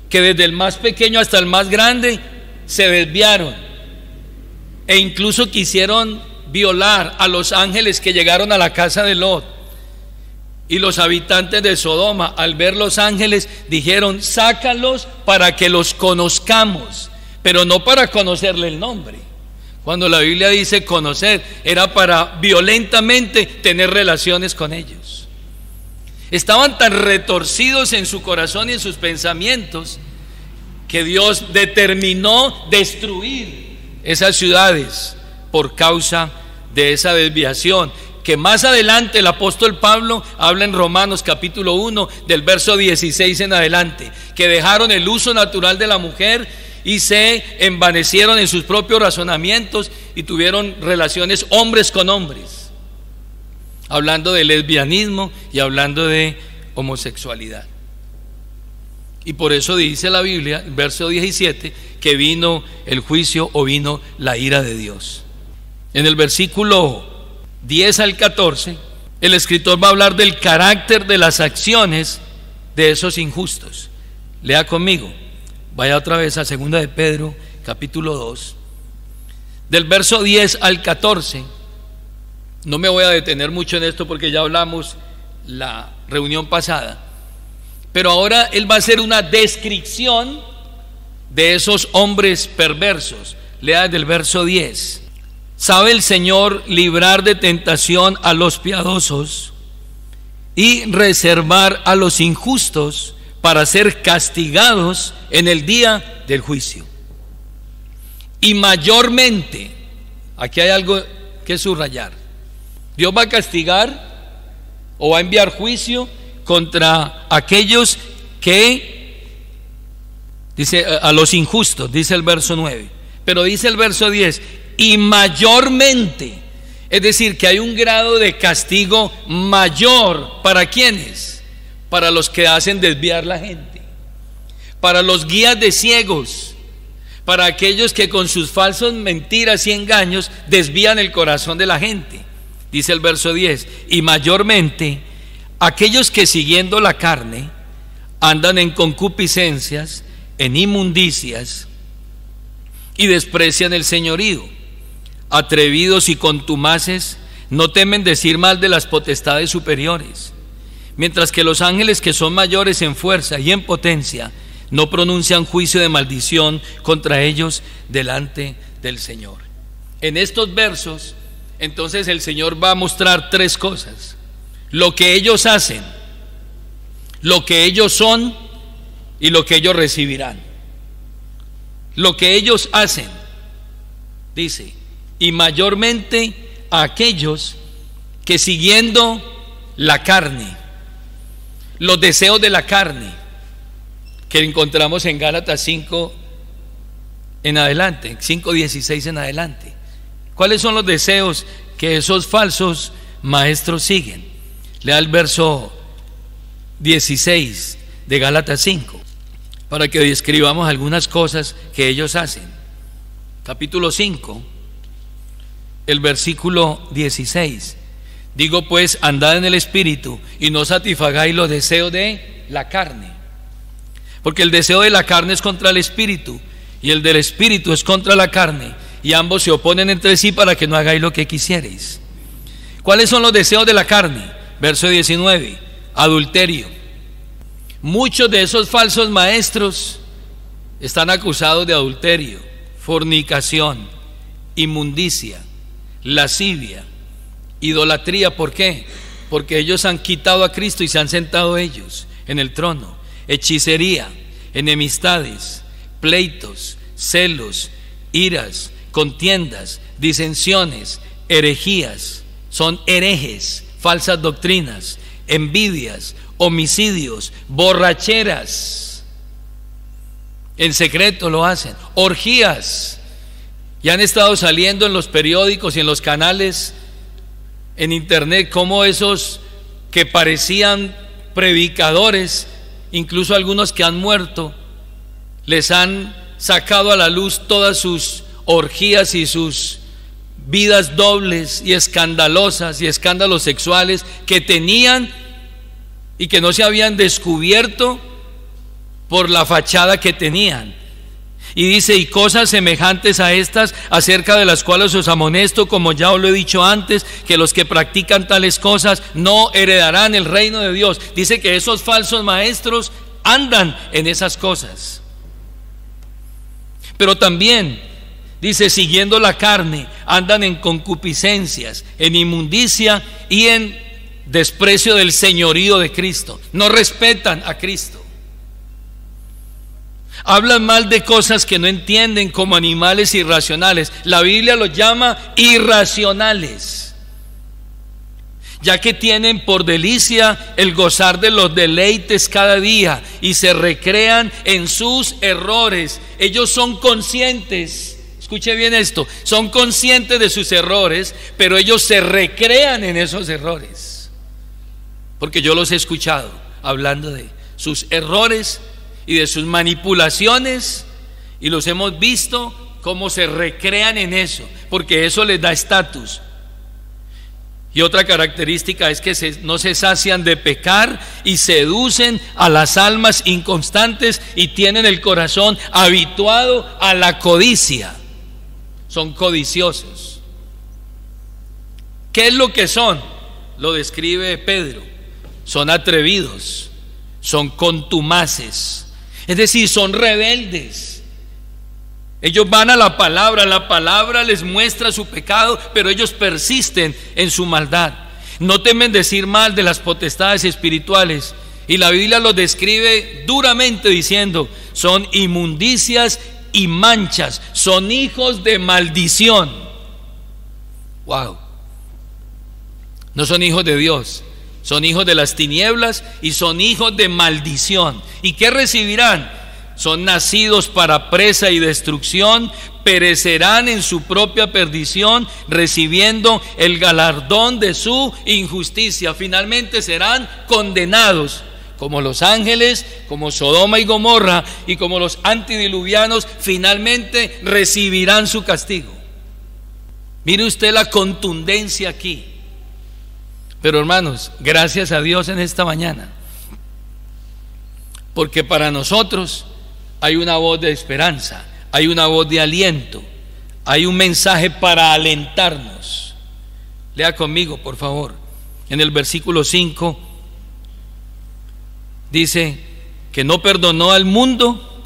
que desde el más pequeño hasta el más grande se desviaron e incluso quisieron violar a los ángeles que llegaron a la casa de Lot. Y los habitantes de Sodoma, al ver los ángeles, dijeron: sácalos para que los conozcamos, pero no para conocerle el nombre. Cuando la Biblia dice conocer, era para violentamente tener relaciones con ellos. Estaban tan retorcidos en su corazón y en sus pensamientos que Dios determinó destruir esas ciudades por causa de esa desviación, que más adelante el apóstol Pablo habla en Romanos capítulo 1 del verso 16 en adelante, que dejaron el uso natural de la mujer y se envanecieron en sus propios razonamientos y tuvieron relaciones hombres con hombres, hablando de lesbianismo y hablando de homosexualidad. Y por eso dice la Biblia, el verso 17, que vino el juicio o vino la ira de Dios. En el versículo 10 al 14, el escritor va a hablar del carácter de las acciones de esos injustos. Lea conmigo, vaya otra vez a 2 de Pedro, capítulo 2, del verso 10 al 14. No me voy a detener mucho en esto porque ya hablamos la reunión pasada, pero ahora él va a hacer una descripción de esos hombres perversos. Lea del verso 10. Sabe el Señor librar de tentación a los piadosos y reservar a los injustos para ser castigados en el día del juicio. Y mayormente, aquí hay algo que subrayar, Dios va a castigar o va a enviar juicio contra aquellos que, dice, a los injustos, dice el verso 9, pero dice el verso 10, y mayormente, es decir, que hay un grado de castigo mayor. ¿Para quiénes? Para los que hacen desviar la gente, para los guías de ciegos, para aquellos que con sus falsas mentiras y engaños desvían el corazón de la gente. Dice el verso 10, y mayormente aquellos que siguiendo la carne andan en concupiscencias, en inmundicias y desprecian el señorío. Atrevidos y contumaces, no temen decir mal de las potestades superiores, mientras que los ángeles que son mayores en fuerza y en potencia no pronuncian juicio de maldición contra ellos delante del Señor. En estos versos, entonces, el Señor va a mostrar tres cosas: lo que ellos hacen, lo que ellos son y lo que ellos recibirán. Lo que ellos hacen, dice, y mayormente a aquellos que siguiendo la carne, los deseos de la carne, que encontramos en Gálatas 5 en adelante, 5:16 en adelante. ¿Cuáles son los deseos que esos falsos maestros siguen? Lea el verso 16 de Gálatas 5 para que describamos algunas cosas que ellos hacen. Capítulo 5, el versículo 16. Digo pues, andad en el Espíritu y no satisfagáis los deseos de la carne, porque el deseo de la carne es contra el Espíritu y el del Espíritu es contra la carne, y ambos se oponen entre sí para que no hagáis lo que quisierais. ¿Cuáles son los deseos de la carne? Verso 19, adulterio. Muchos de esos falsos maestros están acusados de adulterio, fornicación, inmundicia, lascivia, idolatría. ¿Por qué? Porque ellos han quitado a Cristo y se han sentado ellos en el trono. Hechicería, enemistades, pleitos, celos, iras, contiendas, disensiones, herejías, son herejes, falsas doctrinas, envidias, homicidios, borracheras. En secreto lo hacen, orgías. Ya han estado saliendo en los periódicos y en los canales en internet como esos que parecían predicadores, incluso algunos que han muerto, les han sacado a la luz todas sus orgías y sus vidas dobles y escandalosas y escándalos sexuales que tenían y que no se habían descubierto por la fachada que tenían. Y dice: y cosas semejantes a estas, acerca de las cuales os amonesto, como ya os lo he dicho antes, que los que practican tales cosas no heredarán el reino de Dios. Dice que esos falsos maestros andan en esas cosas. Pero también dice: siguiendo la carne, andan en concupiscencias, en inmundicia y en desprecio del señorío de Cristo. No respetan a Cristo. Hablan mal de cosas que no entienden, como animales irracionales. La Biblia los llama irracionales, ya que tienen por delicia el gozar de los deleites cada día y se recrean en sus errores. Ellos son conscientes, escuche bien esto, son conscientes de sus errores, pero ellos se recrean en esos errores, porque yo los he escuchado hablando de sus errores y de sus manipulaciones, y los hemos visto cómo se recrean en eso, porque eso les da estatus. Y otra característica es que no se sacian de pecar y seducen a las almas inconstantes y tienen el corazón habituado a la codicia. Son codiciosos. ¿Qué es lo que son? Lo describe Pedro: son atrevidos, son contumaces. Es decir, son rebeldes. Ellos van a la palabra les muestra su pecado, pero ellos persisten en su maldad. No temen decir mal de las potestades espirituales, y la Biblia los describe duramente diciendo: son inmundicias y manchas, son hijos de maldición. Wow. No son hijos de Dios, son hijos de las tinieblas y son hijos de maldición. ¿Y qué recibirán? Son nacidos para presa y destrucción, perecerán en su propia perdición, recibiendo el galardón de su injusticia. Finalmente serán condenados, como los ángeles, como Sodoma y Gomorra y como los antidiluvianos. Finalmente recibirán su castigo. Mire usted la contundencia aquí. Pero hermanos, gracias a Dios en esta mañana, porque para nosotros hay una voz de esperanza, hay una voz de aliento, hay un mensaje para alentarnos. Lea conmigo, por favor, en el versículo 5 dice que no perdonó al mundo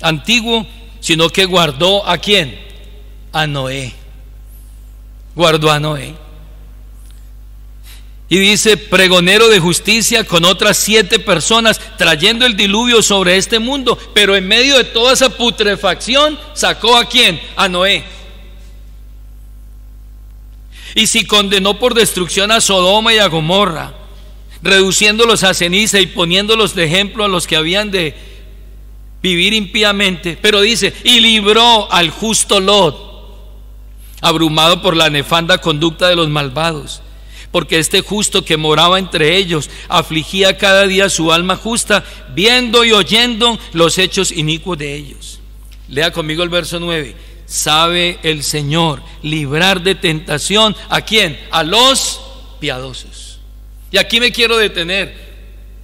antiguo, sino que guardó ¿a quién? A Noé. Guardó a Noé. Y dice: pregonero de justicia con otras 7 personas, trayendo el diluvio sobre este mundo. Pero en medio de toda esa putrefacción, ¿sacó a quién? A Noé. Y si condenó por destrucción a Sodoma y a Gomorra, reduciéndolos a ceniza y poniéndolos de ejemplo a los que habían de vivir impíamente. Pero dice: y libró al justo Lot, abrumado por la nefanda conducta de los malvados, porque este justo que moraba entre ellos afligía cada día su alma justa, viendo y oyendo los hechos inicuos de ellos. Lea conmigo el verso 9. Sabe el Señor librar de tentación ¿a quién? A los piadosos. Y aquí me quiero detener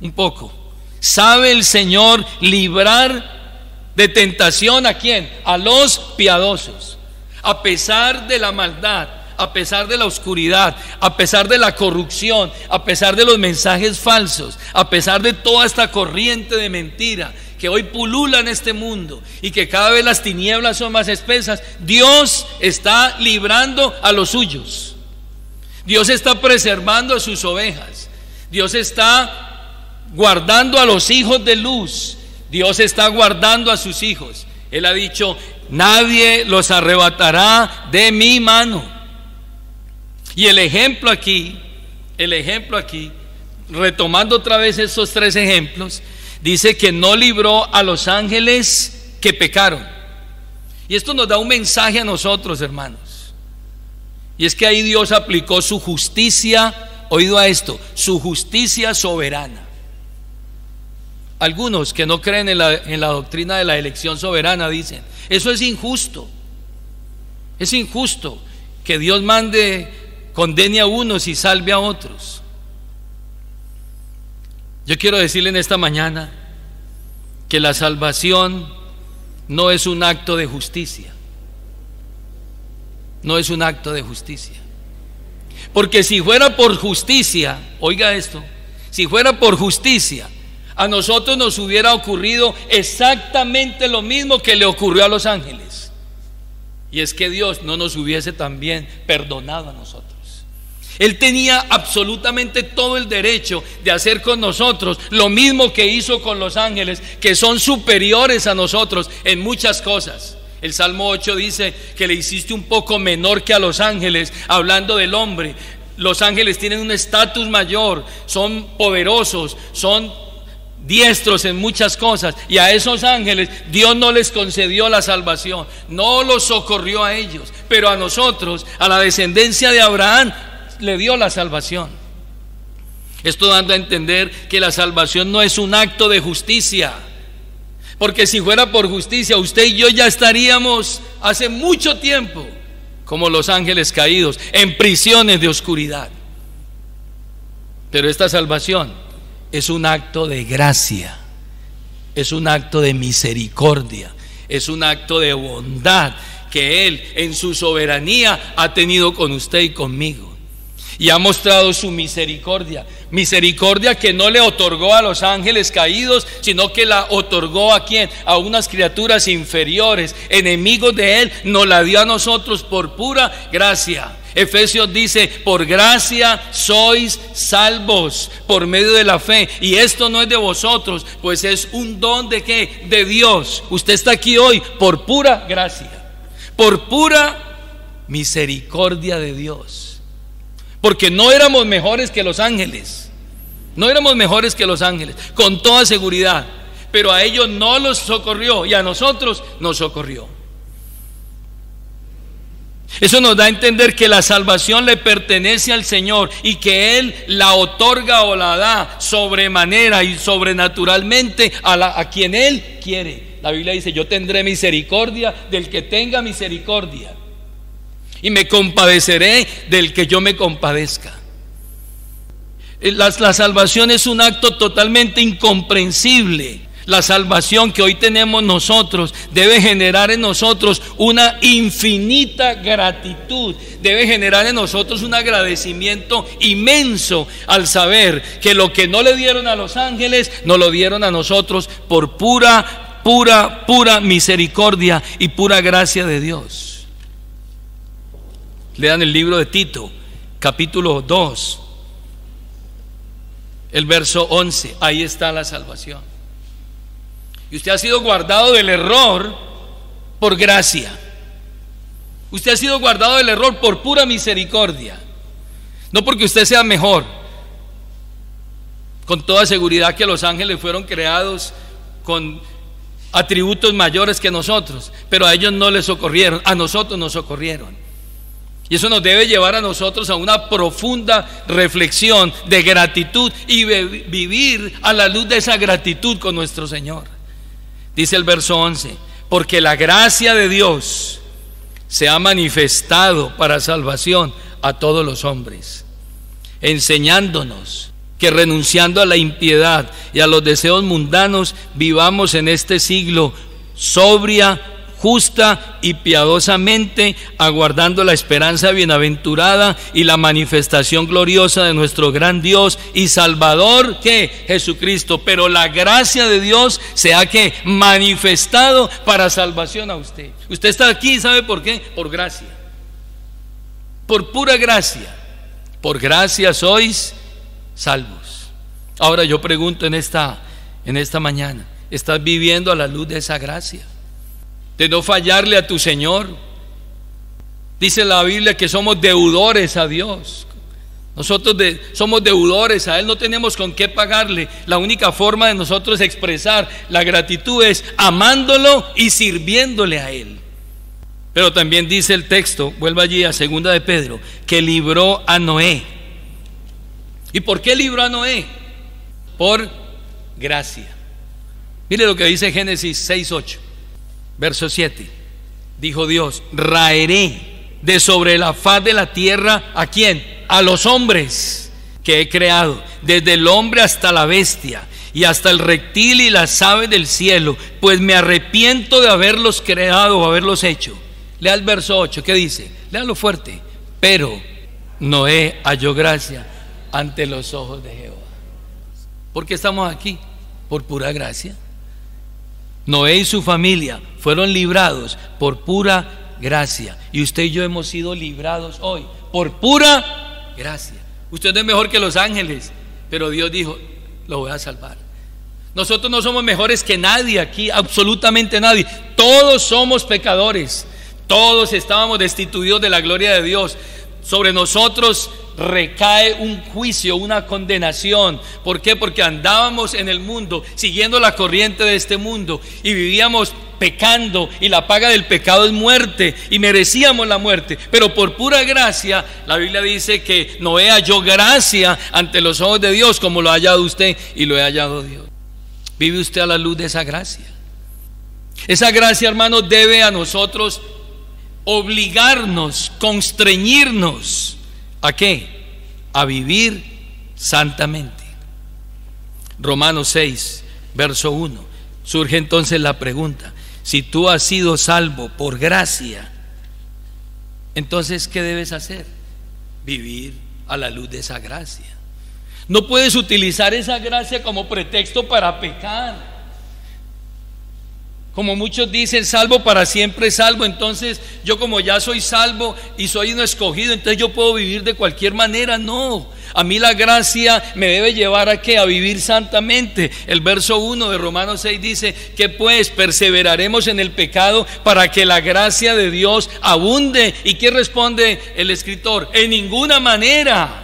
un poco. Sabe el Señor librar de tentación ¿a quién? A los piadosos. A pesar de la maldad, a pesar de la oscuridad, a pesar de la corrupción, a pesar de los mensajes falsos, a pesar de toda esta corriente de mentira que hoy pulula en este mundo y que cada vez las tinieblas son más espesas, Dios está librando a los suyos. Dios está preservando a sus ovejas. Dios está guardando a los hijos de luz. Dios está guardando a sus hijos. Él ha dicho: nadie los arrebatará de mi mano. Y el ejemplo aquí, retomando otra vez estos tres ejemplos, dice que no libró a los ángeles que pecaron. Y esto nos da un mensaje a nosotros, hermanos. Y es que ahí Dios aplicó su justicia, oído a esto, su justicia soberana. Algunos que no creen en la doctrina de la elección soberana dicen, eso es injusto. Es injusto que Dios condene a unos y salve a otros. Yo quiero decirle en esta mañana que la salvación no es un acto de justicia. No es un acto de justicia. Porque si fuera por justicia, oiga esto, si fuera por justicia, a nosotros nos hubiera ocurrido exactamente lo mismo que le ocurrió a los ángeles. Y es que Dios no nos hubiese también perdonado a nosotros. Él tenía absolutamente todo el derecho de hacer con nosotros lo mismo que hizo con los ángeles, que son superiores a nosotros en muchas cosas. El Salmo 8 dice que le hiciste un poco menor que a los ángeles, hablando del hombre. Los ángeles tienen un estatus mayor, son poderosos, son diestros en muchas cosas, y a esos ángeles Dios no les concedió la salvación, no los socorrió a ellos, pero a nosotros, a la descendencia de Abraham, le dio la salvación. Esto dando a entender que la salvación no es un acto de justicia, porque si fuera por justicia, usted y yo ya estaríamos hace mucho tiempo como los ángeles caídos, en prisiones de oscuridad. Pero esta salvación es un acto de gracia, es un acto de misericordia, es un acto de bondad que Él en su soberanía ha tenido con usted y conmigo. Y ha mostrado su misericordia, misericordia que no le otorgó a los ángeles caídos, sino que la otorgó ¿a quién? A unas criaturas inferiores, enemigos de Él, nos la dio a nosotros por pura gracia. Efesios dice, por gracia sois salvos por medio de la fe, y esto no es de vosotros, pues es un don de ¿qué? De Dios. Usted está aquí hoy por pura gracia, por pura misericordia de Dios. Porque no éramos mejores que los ángeles, no éramos mejores que los ángeles, con toda seguridad, pero a ellos no los socorrió y a nosotros nos socorrió. Eso nos da a entender que la salvación le pertenece al Señor y que Él la otorga o la da sobremanera y sobrenaturalmente a quien Él quiere. La Biblia dice, yo tendré misericordia del que tenga misericordia, y me compadeceré del que yo me compadezca. La salvación es un acto totalmente incomprensible. La salvación que hoy tenemos nosotros debe generar en nosotros una infinita gratitud, debe generar en nosotros un agradecimiento inmenso al saber que lo que no le dieron a los ángeles, nos lo dieron a nosotros por pura misericordia y pura gracia de Dios. Lean el libro de Tito, capítulo 2, el verso 11, ahí está la salvación. Y usted ha sido guardado del error por gracia. Usted ha sido guardado del error por pura misericordia, no porque usted sea mejor. Con toda seguridad que los ángeles fueron creados con atributos mayores que nosotros, pero a ellos no les socorrieron, a nosotros nos socorrieron. Y eso nos debe llevar a nosotros a una profunda reflexión de gratitud y vivir a la luz de esa gratitud con nuestro Señor. Dice el verso 11, porque la gracia de Dios se ha manifestado para salvación a todos los hombres, enseñándonos que renunciando a la impiedad y a los deseos mundanos, vivamos en este siglo sobria, justa y piadosamente, aguardando la esperanza bienaventurada y la manifestación gloriosa de nuestro gran Dios y Salvador, que Jesucristo. Pero la gracia de Dios se ha que manifestado para salvación a usted. Usted está aquí, ¿sabe por qué? Por gracia, por pura gracia. Por gracia sois salvos. Ahora yo pregunto en esta mañana, ¿estás viviendo a la luz de esa gracia? de no fallarle a tu Señor. Dice la Biblia que somos deudores a Dios. Nosotros somos deudores a Él, no tenemos con qué pagarle. La única forma de nosotros expresar la gratitud es amándolo y sirviéndole a Él. Pero también dice el texto, vuelva allí a 2 de Pedro, que libró a Noé. ¿Y por qué libró a Noé? Por gracia. Mire lo que dice Génesis 6:8, verso 7. Dijo Dios: raeré de sobre la faz de la tierra, ¿a quién? A los hombres que he creado, desde el hombre hasta la bestia, y hasta el reptil y las aves del cielo, pues me arrepiento de haberlos creado o haberlos hecho. Lea el verso 8, ¿qué dice? Léalo fuerte. Pero Noé halló gracia ante los ojos de Jehová. ¿Por qué estamos aquí? Por pura gracia. Noé y su familia fueron librados por pura gracia, y usted y yo hemos sido librados hoy por pura gracia. Usted no es mejor que los ángeles, pero Dios dijo: lo voy a salvar. Nosotros no somos mejores que nadie aquí, absolutamente nadie. Todos somos pecadores, todos estábamos destituidos de la gloria de Dios. Sobre nosotros recae un juicio, una condenación. ¿Por qué? Porque andábamos en el mundo siguiendo la corriente de este mundo y vivíamos pecando, y la paga del pecado es muerte, y merecíamos la muerte. Pero por pura gracia, la Biblia dice que Noé halló gracia ante los ojos de Dios, como lo ha hallado usted y lo he hallado Dios. ¿Vive usted a la luz de esa gracia? Esa gracia, hermanos, debe a nosotros obligarnos, constreñirnos ¿a qué? A vivir santamente. Romanos 6, verso 1. Surge entonces la pregunta: si tú has sido salvo por gracia, entonces ¿qué debes hacer? Vivir a la luz de esa gracia. No puedes utilizar esa gracia como pretexto para pecar. Como muchos dicen, salvo para siempre salvo. Entonces yo, como ya soy salvo y soy un escogido, entonces yo puedo vivir de cualquier manera. No, a mí la gracia me debe llevar ¿a qué? A vivir santamente. El verso 1 de Romanos 6 dice que pues perseveraremos en el pecado para que la gracia de Dios abunde. ¿Y qué responde el escritor? En ninguna manera.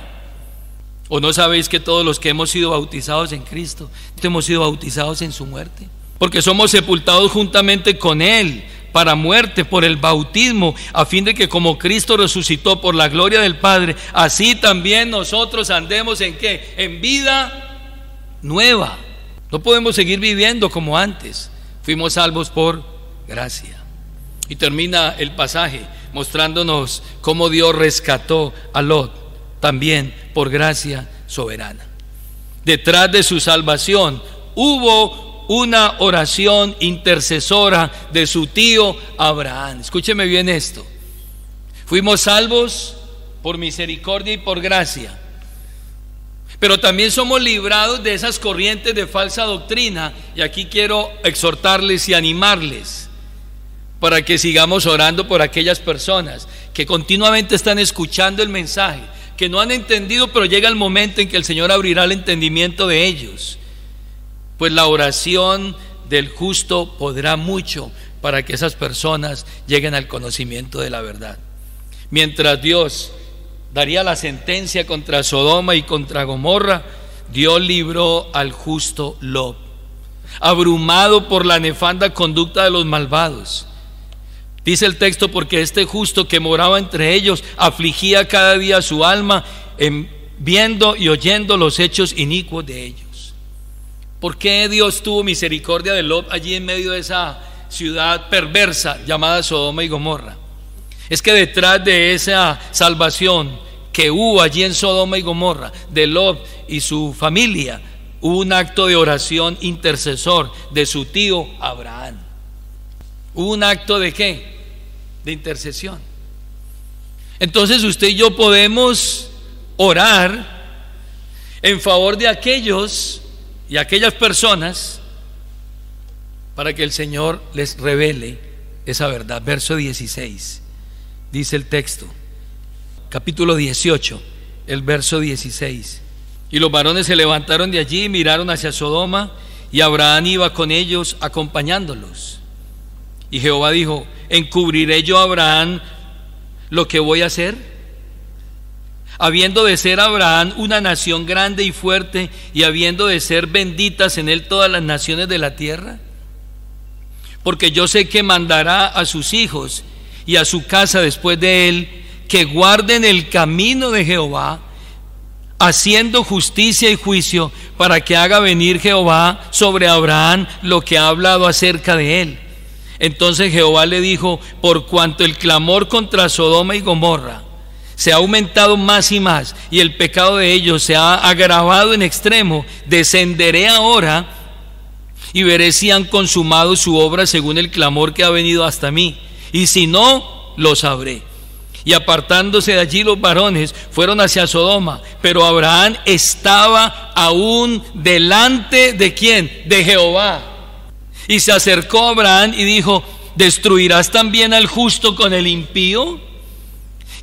¿O no sabéis que todos los que hemos sido bautizados en Cristo hemos sido bautizados en su muerte? Porque somos sepultados juntamente con Él para muerte por el bautismo, a fin de que como Cristo resucitó por la gloria del Padre, así también nosotros andemos ¿en qué? En vida nueva. No podemos seguir viviendo como antes. Fuimos salvos por gracia. Y termina el pasaje mostrándonos cómo Dios rescató a Lot, también por gracia soberana. Detrás de su salvación hubo una oración intercesora de su tío Abraham. Escúcheme bien esto: fuimos salvos por misericordia y por gracia, pero también somos librados de esas corrientes de falsa doctrina. Y aquí quiero exhortarles y animarles para que sigamos orando por aquellas personas que continuamente están escuchando el mensaje, que no han entendido, pero llega el momento en que el Señor abrirá el entendimiento de ellos. Pues la oración del justo podrá mucho para que esas personas lleguen al conocimiento de la verdad. Mientras Dios daría la sentencia contra Sodoma y contra Gomorra, Dios libró al justo Lot, abrumado por la nefanda conducta de los malvados. Dice el texto: porque este justo que moraba entre ellos afligía cada día su alma, viendo y oyendo los hechos inicuos de ellos. ¿Por qué Dios tuvo misericordia de Lot allí en medio de esa ciudad perversa llamada Sodoma y Gomorra? Es que detrás de esa salvación que hubo allí en Sodoma y Gomorra, de Lot y su familia, hubo un acto de oración intercesor de su tío Abraham. Hubo un acto ¿de qué? De intercesión. Entonces usted y yo podemos orar en favor de aquellos y aquellas personas para que el Señor les revele esa verdad. Verso 16, dice el texto, capítulo 18, el verso 16: y los varones se levantaron de allí y miraron hacia Sodoma, y Abraham iba con ellos acompañándolos. Y Jehová dijo: ¿encubriré yo a Abraham lo que voy a hacer? Habiendo de ser Abraham una nación grande y fuerte, y habiendo de ser benditas en él todas las naciones de la tierra. Porque yo sé que mandará a sus hijos y a su casa después de él, que guarden el camino de Jehová, haciendo justicia y juicio, para que haga venir Jehová sobre Abraham lo que ha hablado acerca de él. Entonces Jehová le dijo: por cuanto el clamor contra Sodoma y Gomorra se ha aumentado más y más, y el pecado de ellos se ha agravado en extremo, descenderé ahora y veré si han consumado su obra según el clamor que ha venido hasta mí, y si no, lo sabré. Y apartándose de allí los varones, fueron hacia Sodoma, pero Abraham estaba aún delante de ¿quién? De Jehová. Y se acercó a Abraham y dijo: ¿destruirás también al justo con el impío?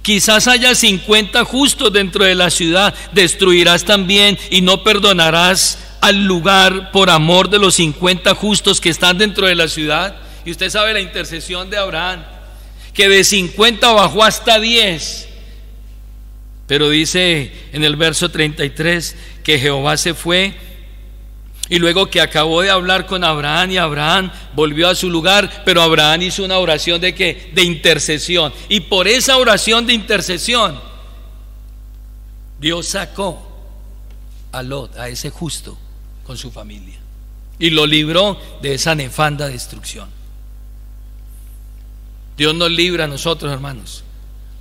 Quizás haya 50 justos dentro de la ciudad. ¿Destruirás también y no perdonarás al lugar por amor de los 50 justos que están dentro de la ciudad? Y usted sabe la intercesión de Abraham, que de 50 bajó hasta 10. Pero dice en el verso 33 que Jehová se fue, y luego que acabó de hablar con Abraham, y Abraham volvió a su lugar, pero Abraham hizo una oración de ¿qué? De intercesión. Y por esa oración de intercesión, Dios sacó a Lot, a ese justo, con su familia, y lo libró de esa nefanda destrucción. Dios nos libra a nosotros, hermanos,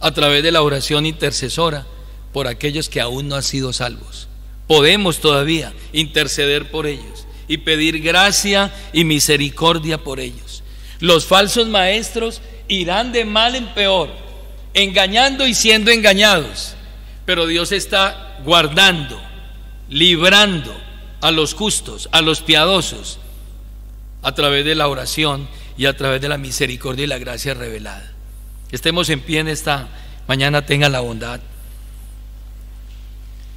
a través de la oración intercesora por aquellos que aún no han sido salvos. Podemos todavía interceder por ellos y pedir gracia y misericordia por ellos. Los falsos maestros irán de mal en peor, engañando y siendo engañados, pero Dios está guardando, librando a los justos, a los piadosos, a través de la oración y a través de la misericordia y la gracia revelada. Estemos en pie en esta mañana, tenga la bondad.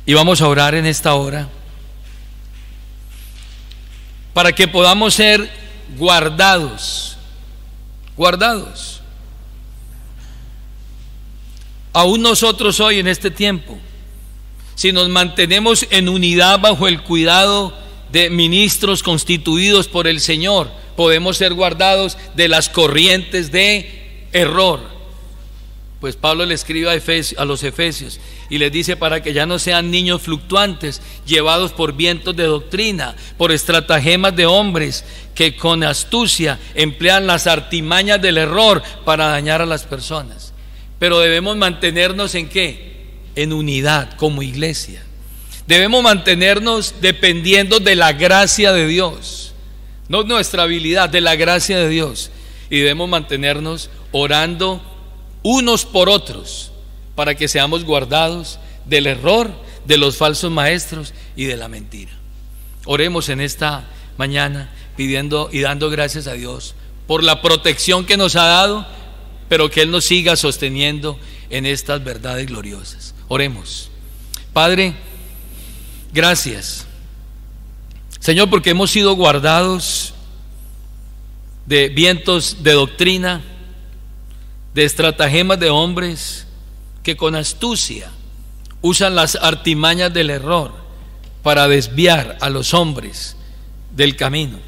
Y vamos a orar en esta hora para que podamos ser guardados. Aún nosotros hoy en este tiempo, si nos mantenemos en unidad bajo el cuidado de ministros constituidos por el Señor, podemos ser guardados de las corrientes de error. Pues Pablo le escribe a los Efesios y les dice: para que ya no sean niños fluctuantes, llevados por vientos de doctrina, por estratagemas de hombres que con astucia emplean las artimañas del error para dañar a las personas. Pero debemos mantenernos ¿en qué? En unidad como iglesia. Debemos mantenernos dependiendo de la gracia de Dios, no nuestra habilidad, de la gracia de Dios. Y debemos mantenernos orando unos por otros, para que seamos guardados del error, de los falsos maestros y de la mentira. Oremos en esta mañana pidiendo y dando gracias a Dios por la protección que nos ha dado, pero que Él nos siga sosteniendo en estas verdades gloriosas. Oremos. Padre, gracias, Señor, porque hemos sido guardados de vientos de doctrina, de estratagemas de hombres que con astucia usan las artimañas del error para desviar a los hombres del camino.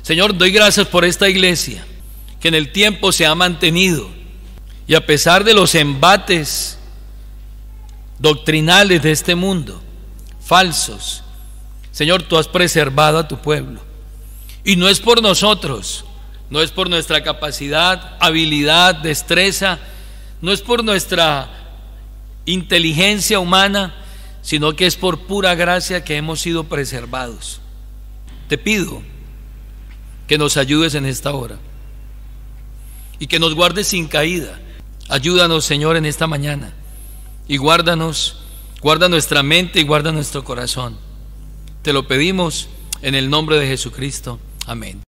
Señor, doy gracias por esta iglesia que en el tiempo se ha mantenido, y a pesar de los embates doctrinales de este mundo, falsos, Señor, tú has preservado a tu pueblo. Y no es por nosotros, no es por nuestra capacidad, habilidad, destreza, no es por nuestra inteligencia humana, sino que es por pura gracia que hemos sido preservados. Te pido que nos ayudes en esta hora y que nos guardes sin caída. Ayúdanos, Señor, en esta mañana, y guárdanos, guarda nuestra mente y guarda nuestro corazón. Te lo pedimos en el nombre de Jesucristo. Amén.